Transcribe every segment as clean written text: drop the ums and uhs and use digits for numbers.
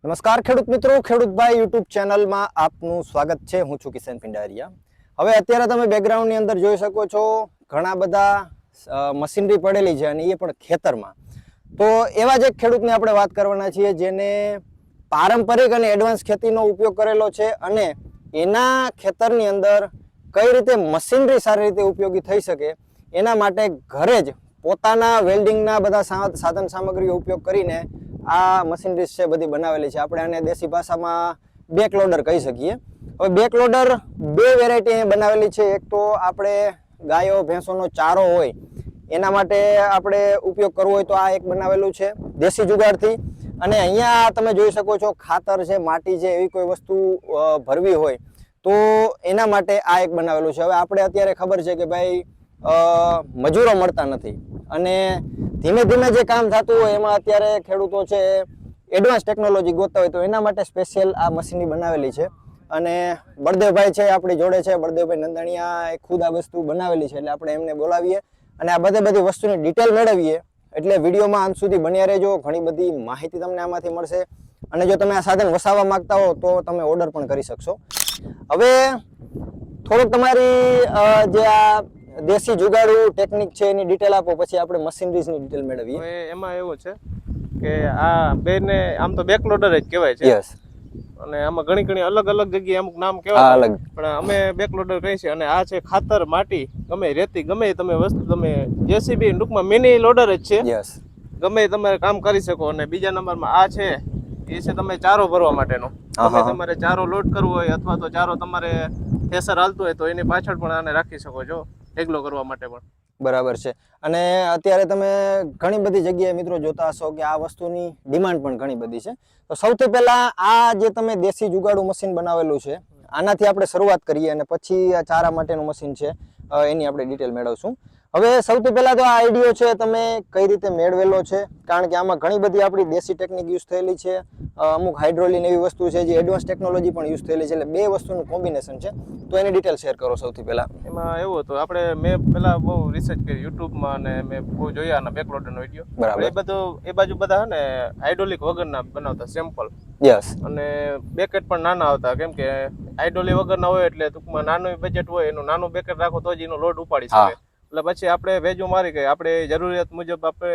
નમસ્કાર ખેડૂત મિત્રો, ખેડૂત ભાઈ યુટ્યુબ ચેનલમાં આપનું સ્વાગત છે. હું છું કિશન પિંડારિયા. હવે અત્યારે તમે બેકગ્રાઉન્ડની અંદર જોઈ શકો છો ઘણા બધા મશીનરી પડેલી છે અને એ પણ ખેતરમાં. તો એવા જ એક ખેડૂતને આપણે વાત કરવાના છીએ જેને પારંપરિક અને એડવાન્સ ખેતીનો ઉપયોગ કરેલો છે અને એના ખેતરની અંદર કઈ રીતે મશીનરી સારી રીતે ઉપયોગી થઈ શકે એના માટે ઘરે જ પોતાના વેલ્ડિંગના બધા સાધન સામગ્રીનો ઉપયોગ કરીને આ મશીનરીઝ છે બધી બનાવેલી છે. આપણે આને દેશી ભાષામાં બેક લોડર કહી શકીએ. હવે બેક લોડર બે વેરાયટી બનાવેલી છે. એક તો આપણે ગાયો ભેંસોનો ચારો હોય એના માટે આપણે ઉપયોગ કરવો હોય તો આ એક બનાવેલું છે દેશી જુગાડથી. અને અહીંયા તમે જોઈ શકો છો ખાતર છે, માટી છે, એવી કોઈ વસ્તુ ભરવી હોય તો એના માટે આ એક બનાવેલું છે. હવે આપણે અત્યારે ખબર છે કે ભાઈ મજૂરો મળતા નથી અને ધીમે ધીમે જે કામ થતું હોય એમાં અત્યારે ખેડૂતો છે એડવાન્સ ટેકનોલોજી ગોતતા હોય તો એના માટે સ્પેશિયલ આ મશીનરી બનાવેલી છે. અને બળદેવભાઈ છે આપણી જોડે છે, બળદેવભાઈ નંદાણીયા ખુદ આ વસ્તુ બનાવેલી છે એટલે આપણે એમને બોલાવીએ અને આ બધી વસ્તુની ડિટેલ મેળવીએ. એટલે વિડીયોમાં અંત સુધી બન્યા રહેજો, ઘણી બધી માહિતી તમને આમાંથી મળશે. અને જો તમે આ સાધન વસાવવા માંગતા હો તો તમે ઓર્ડર પણ કરી શકશો. હવે થોડુંક તમારી જે આ દેશી જુગાડુ ટેકનિક છે એની ડિટેલ આપો, પછી આપણે મશીનરીઝની ડિટેલ મેળવીએ. હવે એમાં એવું છે કે આ બેને આમ તો બેક લોડર જ કહેવાય છે. યસ. અને આમાં ઘણી અલગ જગ્યાએ અમુક નામ કહેવાય અલગ, પણ અમે બેક લોડર કહીએ છીએ. અને આ છે ખાતર, માટી, ગમે રેતી, ગમે તમે વસ્તુ, તમે જેસીબી ટૂંકમાં મિની લોડર જ છે. યસ. ગમે તમે કામ કરી શકો. અને બીજા નંબરમાં આ છે એ છે તમે ચારો ભરવા માટેનો. તમે તમારે ચારો લોડ કરવો હોય અથવા તો ચારો તમારે થેસર હાલતું હોય તો એની પાછળ પણ આને રાખી શકો છો ઢેગલો કરવા માટે પણ. બરાબર છે. અને અત્યારે તમે ઘણી બધી જગ્યાએ મિત્રો જોતા હશો કે આ વસ્તુની ડિમાન્ડ પણ ઘણી બધી છે. તો સૌથી પહેલા આ જે તમે દેશી જુગાડુ મશીન બનાવેલું છે આનાથી આપણે શરૂઆત કરીએ અને પછી આ ચારા માટેનું મશીન છે એની આપણે ડિટેલ મેળવશું. હવે સૌથી પહેલા તો આ આઈડિયો છે તમે કઈ રીતે મેળવેલો છે, કારણ કે આમાં ઘણી બધી આપણી દેશી ટેકનિક યુઝ થયેલી છે, અમુક હાઇડ્રોલિન એવી વસ્તુ છે જે એડવાન્સ ટેકનોલોજી પણ યુઝ થયેલી છે, એટલે બે વસ્તુનું કોમ્બિનેશન છે. તો એની ડિટેલ શેર કરો સૌથી પહેલા. એમાં એવું હતું, મેં પહેલા બહુ રિસર્ચ કરી યુટ્યુબમાં અને મેં બહુ જોયા આના બેક લોડરનો વિડીયો. બરાબર. એ બાજુ બધા ને હાઇડ્રોલિક વગરના બનાવતા સેમ્પલ. યસ. અને બેકેટ પણ નાના આવતા, કેમ કે હાઇડ્રોલિક વગરના હોય એટલે ટૂંકમાં નાનું બજેટ હોય, એનું નાનું બેકેટ રાખો તો જ એનો લોડ ઉપાડી શકે. એટલે પછી આપણે વેજુ મારી ગઈ, આપણે જરૂરિયાત મુજબ આપણે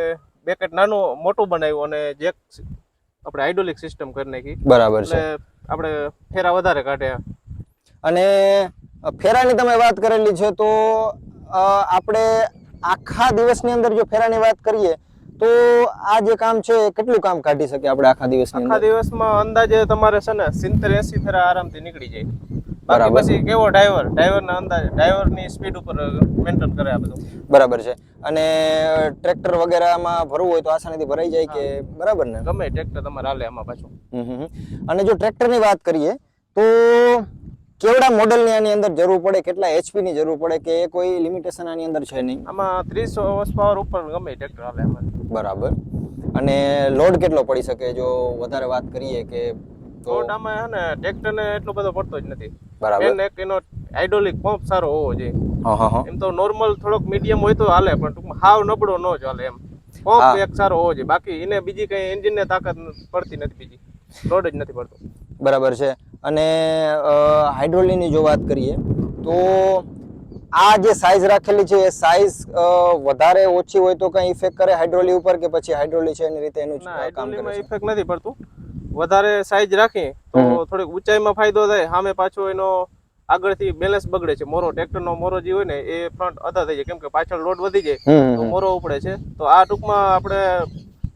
બેકેટ નાનું મોટું બનાવ્યું અને જેક આપણે હાઇડ્રોલિક સિસ્ટમ કરી નાખી. બરાબર છે. એટલે આપણે ફેરા વધારે કાઢ્યા. અને ફેરાની તમે વાત કરેલી છે તો આપણે આખા દિવસની અંદર જો ફેરાની વાત કરીએ તો આ જે કામ છે કેટલું કામ કાઢી શકે આપણે આખા દિવસની અંદર? આખા દિવસમાં અંદાજે તમારે છે ને 70-80 ફેરા આરામથી નીકળી જાય. બાકી પછી કેવો ડ્રાઈવરના અંદાજે ડ્રાઈવરની સ્પીડ ઉપર મેન્ટેન કરે આ બધું. બરાબર છે. અને ટ્રેક્ટર વગેરેમાં ભરવું હોય તો આસાનીથી ભરાઈ જાય કે? બરાબર ને? ગમે ટ્રેક્ટર તમારે હાલે આમાં પાછું. અને જો ટ્રેક્ટરની વાત કરીએ તો કેવડા મોડેલની આની અંદર જરૂર પડે, કેટલા એચપી ની જરૂર પડે કે કોઈ લિમિટેશન આની અંદર છે નહીં? આમાં 30 હોર્સ પાવર ઉપર ગમે ટ્રેક્ટર હાલે આમાં. બરાબર. અને લોડ કેટલો પડી શકે જો વધારે વાત કરીએ કે? લોડ આમાં છે ને ટ્રેક્ટરને એટલો બધો પડતો જ નથી. બરાબર. એનો હાઇડ્રોલિક પંપ સારો હોવો જોઈએ. એમ તો નોર્મલ થોડોક મીડિયમ હોય તો હાલે, પણ ટૂંકમાં હાવ નબળો ન ચાલે એમ. પંપ એક સારો હોવો જોઈએ, બાકી એને બીજી કઈ એન્જિનને તાકાત પડતી નથી, બીજી લોડ જ નથી પડતો. બરાબર છે. અને હાઇડ્રોલિકની જો વાત કરીએ તો આ જે સાઇઝ રાખેલી છે એ સાઇઝ વધારે ઓછી હોય તો કઈ ઇફેક્ટ કરે હાઇડ્રોલિક ઉપર કે પછી હાઇડ્રોલિક છે એની રીતે એનું કામ કરે છે? ઇફેક્ટ નથી પડતું. વધારે સાઇઝ રાખી તો થોડીક ઊંચાઈમાં ફાયદો થાય, સામે પાછો એનો આગળથી બેલેન્સ બગડે છે. મોરો ટ્રેક્ટરનો મોરો જે હોય ને એ ફ્રન્ટ અધા થઈ જાય, કેમ કે પાછળ લોડ વધી જાય તો મોરો ઉપડે છે. તો આ ટૂંકમાં આપણે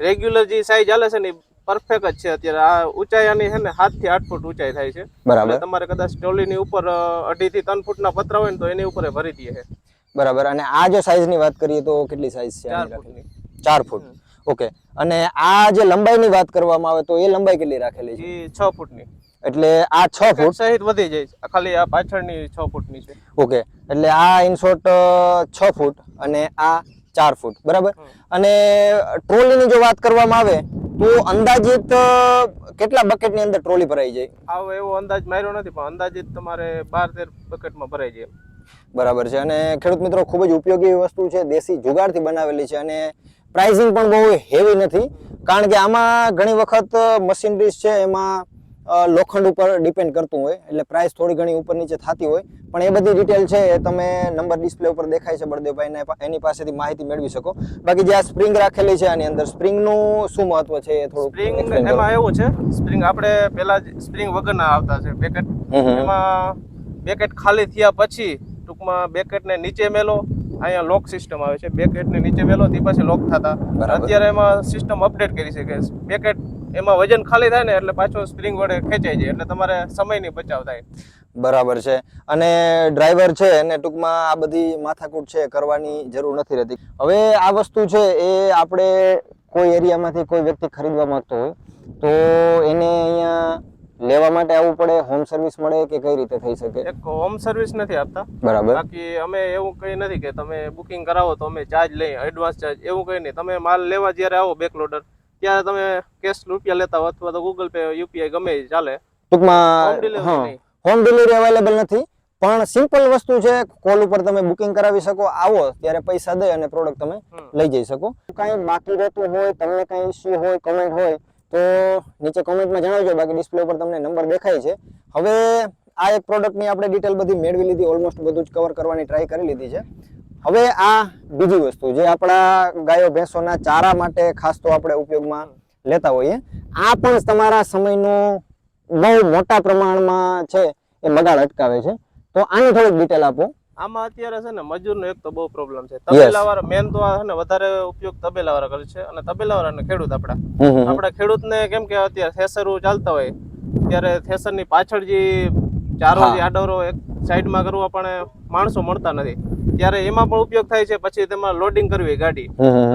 રેગ્યુલર જે સાઇઝ ચાલે છે ને પરફેક્ટ જ છે અત્યારે. આ ઊંચાઈ આની છે ને 7 થી 8 ફૂટ ઊંચાઈ થાય છે. બરાબર. તમારે કદાચ ટ્રોલીની ઉપર 2.5 થી 3 ફૂટના પતરા હોય ને તો એની ઉપર ભરી દે છે. બરાબર. અને આ જો સાઇઝની વાત કરીએ તો કેટલી સાઇઝ છે? 4 ફૂટની. 4 ફૂટ. ઓકે. અને આ જે લંબાઈની વાત કરવામાં આવે તો એ લંબાઈ કેટલી રાખેલી છે? એ 6 ફૂટની. એટલે આ 6 ફૂટ સહિત વધી જાય, ખાલી આ પાછળની 6 ફૂટની છે. ઓકે. એટલે આ ઇન શોર્ટ 6 ફૂટ અને આ 4 ફૂટ. બરાબર. અને ટ્રોલીની જો વાત કરવામાં આવે તો અંદાજિત કેટલા બકેટની અંદર ટ્રોલી ભરાઈ જાય? આવો એવો અંદાજ માર્યો નથી, પણ અંદાજિત તમારે 12-13 બકેટમાં ભરાઈ જાય. બરાબર છે. અને ખેડૂત મિત્રો ખૂબ જ ઉપયોગી વસ્તુ છે, દેશી જુગાડથી બનાવેલી છે અને પ્રાઇસિંગ પણ બહુ હેવી નથી, કારણ કે આમાં ઘણી વખત મશીનરીઝ છે એમાં લોખંડ ઉપર ડિપેન્ડ કરતું હોય, એટલે પ્રાઇસ થોડી ઘણી ઉપર નીચે થતી હોય, પણ એ બધી ડિટેલ છે એ તમે નંબર ડિસ્પ્લે ઉપર દેખાય છે બળદેવભાઈને, એની પાસેથી માહિતી મેળવી શકો. બાકી જે આ સ્પ્રિંગ રાખેલી છે આની અંદર, સ્પ્રિંગનું શું મહત્વ છે એ થોડું સ્પ્રિંગ explain કરો. એમાં એવું છે, સ્પ્રિંગ આપણે પેલા સ્પ્રિંગ વગરના આવતા છે બેકેટ. એમાં બેકેટ ખાલી થયા પછી ટૂંકમાં બેકેટને નીચે મેલો, અહીંયા લોક સિસ્ટમ આવે છે, બેકેટને નીચે મેલો તે પછી લોક થતા. અત્યારે એમાં સિસ્ટમ અપડેટ કરી છે કે બેકેટ એમાં વજન ખાલી થાય ને એટલે પાછો સ્પ્રિંગ વડે ખેંચાઈ જાય, એટલે તમારે સમયની બચાવ થાય. બરાબર છે. અને ડ્રાઈવર છે એને ટૂંકમાં આ બધી માથાકૂટ છે કરવાની જરૂર નથી રહેતી. હવે આ વસ્તુ છે એ આપણે કોઈ એરિયામાંથી કોઈ વ્યક્તિ ખરીદવા માંગતો હોય તો એને અહીંયા લેવા માટે આવવું પડે, હોમ સર્વિસ મળે કે કઈ રીતે થઈ શકે? એક હોમ સર્વિસ નથી આપતા. બરાબર. બાકી અમે એવું કઈ નથી કે તમે બુકિંગ કરાવો તો અમે ચાર્જ લઈએ, એડવાન્સ ચાર્જ એવું કઈ નહીં. તમે માલ લેવા જ્યારે આવો બેકલોડર ત્યારે તમે કેશ રૂપિયા લેતા હો અથવા તો ગૂગલ પે યુપીઆઈ ગમે એ ચાલે. ટૂંકમાં હોમ ડિલિવરી અવેલેબલ નથી, પણ સિમ્પલ વસ્તુ છે, કોલ ઉપર તમે બુકિંગ કરાવી શકો, આવો ત્યારે પૈસા દઈ અને પ્રોડક્ટ તમે લઈ જઈ શકો. કાંઈ બાકી રહેતું હોય, તમને કાંઈ ઇસ્યુ હોય, કમેન્ટ હોય તો નીચે કોમેન્ટમાં જણાવજો. બાકી ડિસ્પ્લે ઉપર તમને નંબર દેખાય છે. હવે આ એક પ્રોડક્ટની આપણે ડિટેલ બધી મેળવી લીધી, ઓલમોસ્ટ બધું જ કવર કરવાની ટ્રાય કરી લીધી છે. હવે આ બીજી વસ્તુ જે આપણા ગાયો ભેંસોના ચારા માટે ખાસ તો આપણે ઉપયોગમાં લેતા હોઈએ, આ પણ તમારા સમયનો બહુ મોટા પ્રમાણમાં છે એ બગાડ અટકાવે છે. તો આની થોડીક ડિટેલ આપો. આમાં અત્યારે છે ને મજૂરનો એક તો બહુ પ્રોબ્લેમ છે. તબેલાવાળા મેન તો આ છે ને વધારે ઉપયોગ તબેલાવાળા કરે છે, અને તબેલાવાળા ખેડૂત આપણા ખેડૂતને કેમ કે અત્યારે થેસરો ચાલતા હોય ત્યારે થેસરની પાછળ જે ચારો જે આડોરો એક સાઈડમાં કરવા પણ માણસો મળતા નથી, ત્યારે એમાં પણ ઉપયોગ થાય છે. પછી તેમાં લોડિંગ કરવી હોય ગાડી,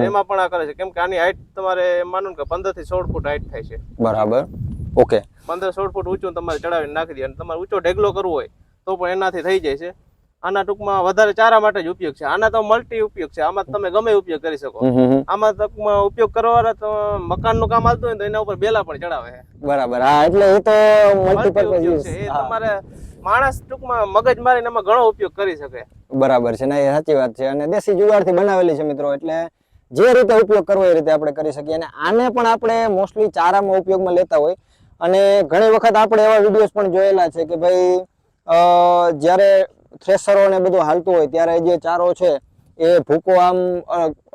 એમાં પણ આ કરે છે, કેમ કે આની હાઈટ તમારે માનો કે 15 થી 16 ફૂટ હાઈટ થાય છે. બરાબર. ઓકે. 15-16 ફૂટ ઊંચું તમારે ચડાવીને નાખી દે, અને તમારે ઊંચો ઢેગલો કરવો હોય તો પણ એનાથી થઈ જાય છે. આના ટૂંકમાં વધારે ચારા માટે જ ઉપયોગ છે. આના તો મલ્ટી ઉપયોગ છે, આમાં તમે ગમે ઉપયોગ કરી શકો. આમાં ટૂંકમાં ઉપયોગ કરવાના તો મકાનનું કામ આવતું હોય તો એના ઉપર બેલા પણ ચડાવે છે. બરાબર. હા, એટલે એ તો મલ્ટીપર્પઝ યુઝ છે. એ તમારે માણસ ટૂંકમાં મગજ મારીને એમાં ઘણો ઉપયોગ કરી શકે. બરાબર છે. ના, એ સાચી વાત છે. અને દેશી જુગાડથી બનાવેલી છે મિત્રો, એટલે જે રીતે ઉપયોગ કરવો એ રીતે આપણે કરી શકીએ. અને આને પણ આપણે મોસ્ટલી ચારામાં ઉપયોગમાં લેતા હોય, અને ઘણી વખત આપણે એવા વિડીયોઝ પણ જોયેલા છે કે ભાઈ જ્યારે થ્રેસરો ને બધું હાલતું હોય ત્યારે જે ચારો છે એ ભૂકો આમ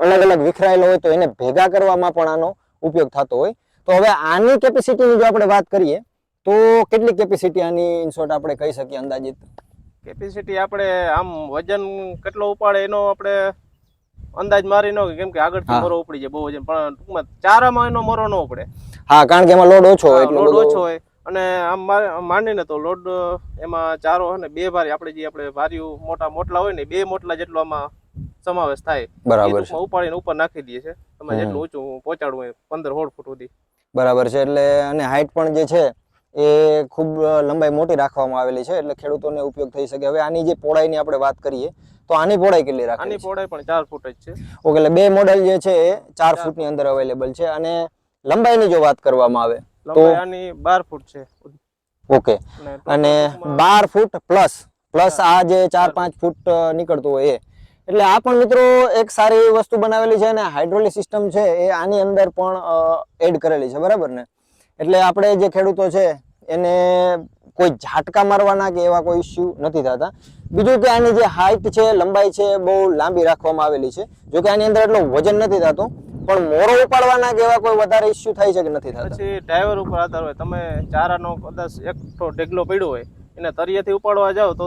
અલગ અલગ વિખરાયેલો હોય તો એને ભેગા કરવામાં પણ આનો ઉપયોગ થતો હોય. તો હવે આની કેપેસિટીની જો આપણે વાત કરીએ તો કેટલી કેપેસિટી આની ઇન શોર્ટ આપણે કહી શકીએ અંદાજિત? કેપેસિટી આપણે આમ વજન કેટલો ઉપાડે એનો આપણે અંદાજ મારી ન, કેમ કે આગળથી મોરો ઉપડી જાય બહુ વજન, પણ ટૂંકમાં ચારામાં એનો મોરો ન ઉપડે. હા, કારણ કે એમાં લોડ ઓછો હોય. લોડ ઓછો હોય, અને આમ માંડીને તો લોડ એમાં ચારો હે ને બે ભારી, આપણે જે આપણે ભારીયું મોટા મોટલા હોય ને 2 મોટલા જેટલો આમાં સમાવેશ થાય. બરાબર છે. ઉપાડીને ઉપર નાખી દઈએ છે, તમે જેટલું ઊંચું પહોંચાડવું હોય 15-16 ફૂટ સુધી. બરાબર છે. એટલે અને હાઈટ પણ જે છે એ ખૂબ લંબાઈ મોટી રાખવામાં આવેલી છે, એટલે ખેડૂતોને ઉપયોગ થઈ શકે. હવે આની જે પહોળાઈની આપણે વાત કરીએ તો આની પહોળાઈ કેટલી રાખેલી છે? આની પહોળાઈ પણ 4 ફૂટ જ છે. ઓકે, એટલે 2 મોડેલ જે છે એ 4 ફૂટની અંદર અવેલેબલ છે. અને લંબાઈની જો વાત કરવામાં આવે તો આની 12 ફૂટ છે. ઓકે. અને 12 ફૂટ પ્લસ આ જે 4-5 ફૂટ નીકળતું હોય એ, એટલે આ પણ મિત્રો એક સારી વસ્તુ બનાવેલી છે. અને હાઇડ્રોલિક સિસ્ટમ છે એ આની અંદર પણ એડ કરેલી છે, બરાબર ને? એટલે આપણે જે ખેડૂતો છે એને કોઈ ઝાટકા મારવાના કે એવા કોઈ ઇસ્યુ નથી થતા. બીજું કે આની જે હાઈટ છે, લંબાઈ છે, બહુ લાંબી રાખવામાં આવેલી છે. જો કે આની અંદર એટલું વજન નથી થતું, પણ મોરો ઉપાડવાના કે એવા કોઈ વધારે ઇસ્યુ થાય છે કે નથી થતા? પછી ડ્રાઈવર ઉપર આધાર હોય. તમે ચારાનો કદાચ એકઠો ઢેગલો પડ્યો હોય એને તરિયેથી ઉપાડવા જાવ તો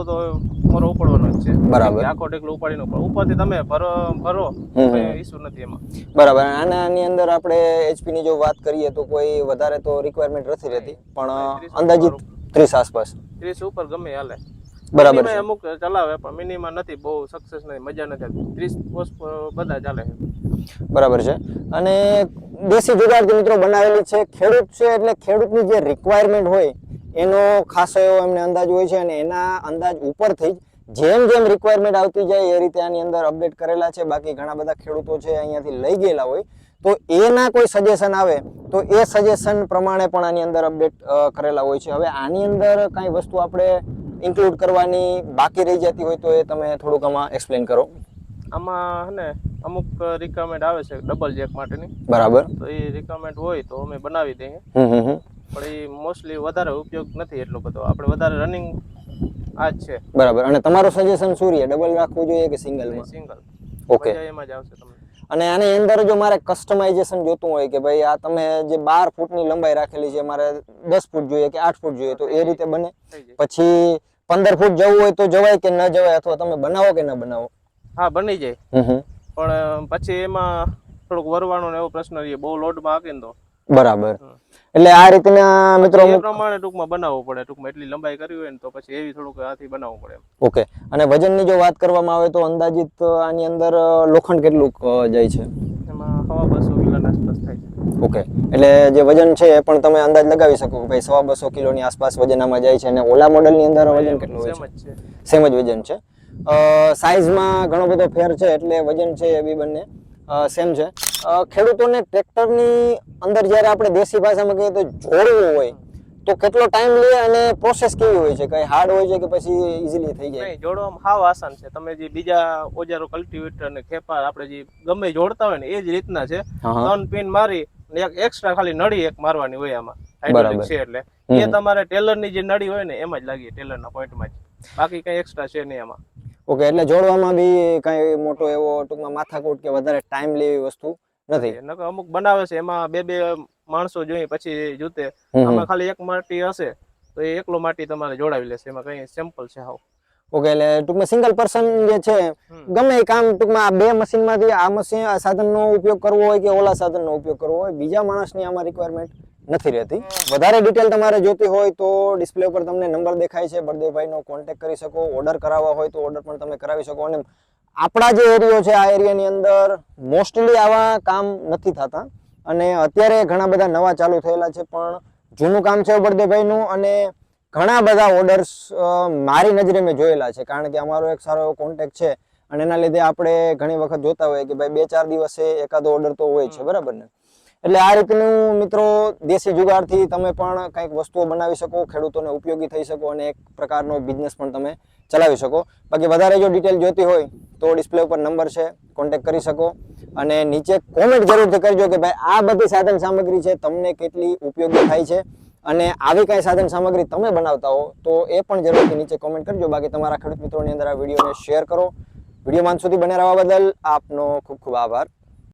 મોરો ઉપાડવાનો જ છે. બરાબર. આખો ઢેગલો ઉપાડીને ઉપરથી તમે ભરો ઇસ્યુ નથી એમાં. બરાબર. આની અંદર આપણે HP ની જો વાત કરીએ તો કોઈ વધારે તો રિક્વાયરમેન્ટ નથી રહેતી, પણ અંદાજિત 30 આસપાસ. 30 ઉપર ગમે હાલે. બરાબર છે. અમુક ચલાવે પણ મિનિમમ નથી, બહુ સક્સેસ નથી, મજા નથી આવતી. 30 પોસ્ટ બધા ચાલે છે. બરાબર છે. અને દેશી જુગાડથી મિત્રો બનાવેલી છે. ખેડૂત છે એટલે ખેડૂતની જે રિક્વાયરમેન્ટ હોય એનો ખાસો એવો એમને અંદાજ હોય છે, અને એના અંદાજ ઉપરથી જેમ જેમ રિક્વાયરમેન્ટ આવતી જાય એ રીતે આની અંદર અપડેટ કરેલા છે. બાકી ઘણા બધા ખેડૂતો છે અહીંયાથી લઈ ગયેલા હોય તો એના કોઈ સજેશન આવે તો એ સજેશન પ્રમાણે પણ આની અંદર અપડેટ કરેલા હોય છે. હવે આની અંદર કાંઈ વસ્તુ આપણે ઇન્ક્લુડ કરવાની બાકી રહી જતી હોય તો એ તમે થોડુંક આમાં એક્સપ્લેન કરો. આમાં હે ને અમુક રિક્વાયરમેન્ટ આવે છે ડબલ જેક માટેની, બરાબર. તો એ રિક્વાયરમેન્ટ હોય તો અમે બનાવી દઈએ, પણ એ મોસ્ટલી વધારે ઉપયોગ નથી એટલો બધો. આપણે વધારે રનિંગ આ જ છે. બરાબર. અને તમારું સજેશન શું રહે, ડબલ રાખવું જોઈએ કે સિંગલમાં? સિંગલ. ઓકે. મજા એમાં જ આવશે તમને. અને આની અંદર જો મારે કસ્ટમાઇઝેશન જોતું હોય કે ભાઈ આ તમે જે 12 ફૂટની લંબાઈ રાખેલી છે, મારે 10 ફૂટ જોઈએ કે 8 ફૂટ જોઈએ, તો એ રીતે બને? પછી 15 ફૂટ જવું હોય તો જવાય કે ન જવાય, અથવા તમે બનાવો કે ન બનાવો? હા, બની જાય, પણ પછી એમાં થોડુંક વરવાનો ને એવો પ્રશ્ન રહે, બહુ લોડમાં હાકે તો. બરાબર. એટલે આ રીતના મિત્રો એ પ્રમાણે ટૂંકમાં બનાવવું પડે. ટૂંકમાં એટલી લંબાઈ કરવી હોય ને તો પછી એવી થોડુંક હાથી બનાવવું પડે. ઓકે. અને વજનની જો વાત કરવામાં આવે તો અંદાજિત આની અંદર લોખંડ કેટલું જાય છે? એમાં 250 કિલોના આસપાસ થાય છે. ઓકે. એટલે જે વજન છે એ પણ તમે અંદાજ લગાવી શકો કે ભાઈ 250 કિલોની આસપાસ વજન આમાં જાય છે. અને ઓલા મોડલની અંદર વજન કેટલું હોય છે? સેમ જ વજન છે. સાઈઝમાં ઘણો બધો ફેર છે, એટલે વજન છે એ બી બંને સેમ છે. ખેડૂતોને ટ્રેક્ટરની અંદર જ્યારે આપણે દેશી ભાષામાં કહીએ તો જોડવું હોય તો કેટલો ટાઈમ લે અને પ્રોસેસ કેવી હોય છે? કઈ હાર્ડ હોય છે કે પછી ઈઝીલી થઈ જાય? નહીં, જોડવામાં હાવ આસાન છે. તમે જે બીજા ઓજારો કલ્ટિવેટર અને ખેપાર આપણે જે ગમે જોડતા હોય ને એ જ રીતના છે. 3 પિન મારી એક એક્સ્ટ્રા ખાલી નળી એક મારવાની હોય આમાં, હાઇડ્રોલિક છે એટલે એ તમારે ટેલરની જે નળી હોય ને એમાં જ લાગી, ટેલરના પોઈન્ટમાં જ. બાકી કઈ એક્સ્ટ્રા છે નહીં આમાં. ઓકે. એટલે જોડવામાં બી કઈ મોટો એવો ટૂંકમાં માથાકૂટ કે વધારે ટાઈમ લેવી વસ્તુ નથી. અમુક બનાવે છે એમાં 2 માણસો જોઈએ પછી જૂતે. આમાં ખાલી એક માટી હશે તો એ એકલો માટી તમારે જોડાવી લેશે. એમાં કઈ સિમ્પલ છે હાવ. ઓકે. એટલે ટૂંકમાં સિંગલ પર્સન જે છે ગમે એ કામ ટૂંકમાં આ 2 મશીનમાંથી આ મશીન આ સાધનનો ઉપયોગ કરવો હોય કે ઓલા સાધનનો ઉપયોગ કરવો હોય, બીજા માણસની આમાં રિક્વાયરમેન્ટ નથી રહેતી. વધારે ડિટેલ તમારે જોતી હોય તો ડિસ્પ્લે ઉપર તમને નંબર દેખાય છે, બળદેવભાઈનો કોન્ટેક્ટ કરી શકો. ઓર્ડર કરાવવા હોય તો ઓર્ડર પણ તમે કરાવી શકો. અને આપણા જે એરિયો છે આ એરિયાની અંદર મોસ્ટલી આવા કામ નથી થતા, અને અત્યારે ઘણા બધા નવા ચાલુ થયેલા છે, પણ જૂનું કામ છે બળદેવભાઈનું. અને ઘણા બધા ઓર્ડર્સ મારી નજરે મેં જોયેલા છે, કારણ કે અમારો એક સારો એવો કોન્ટેક્ટ છે, અને એના લીધે આપણે ઘણી વખત જોતા હોઈએ કે ભાઈ 2-4 દિવસે એકાદો ઓર્ડર તો હોય છે, બરાબર ને? એટલે આ રીતનું મિત્રો દેશી જુગાડથી તમે પણ કંઈક વસ્તુઓ બનાવી શકો, ખેડૂતોને ઉપયોગી થઈ શકો, અને એક પ્રકારનો બિઝનેસ પણ તમે ચલાવી શકો. બાકી વધારે જો ડિટેલ જોતી હોય તો ડિસ્પ્લે ઉપર નંબર છે, કોન્ટેક્ટ કરી શકો. અને નીચે કોમેન્ટ જરૂરથી કરજો કે ભાઈ આ બધી સાધન સામગ્રી છે તમને કેટલી ઉપયોગી થાય છે, અને આવી કઈ સાધન સામગ્રી તમે બનાવતા હો તો એ પણ જરૂરથી નીચે કોમેન્ટ કરજો. બાકી તમારા ખેડૂત મિત્રોની અંદર આ વિડીયોને શેર કરો. વિડીયોમાં અંત સુધી બને રહેવા બદલ આપનો ખૂબ ખૂબ આભાર.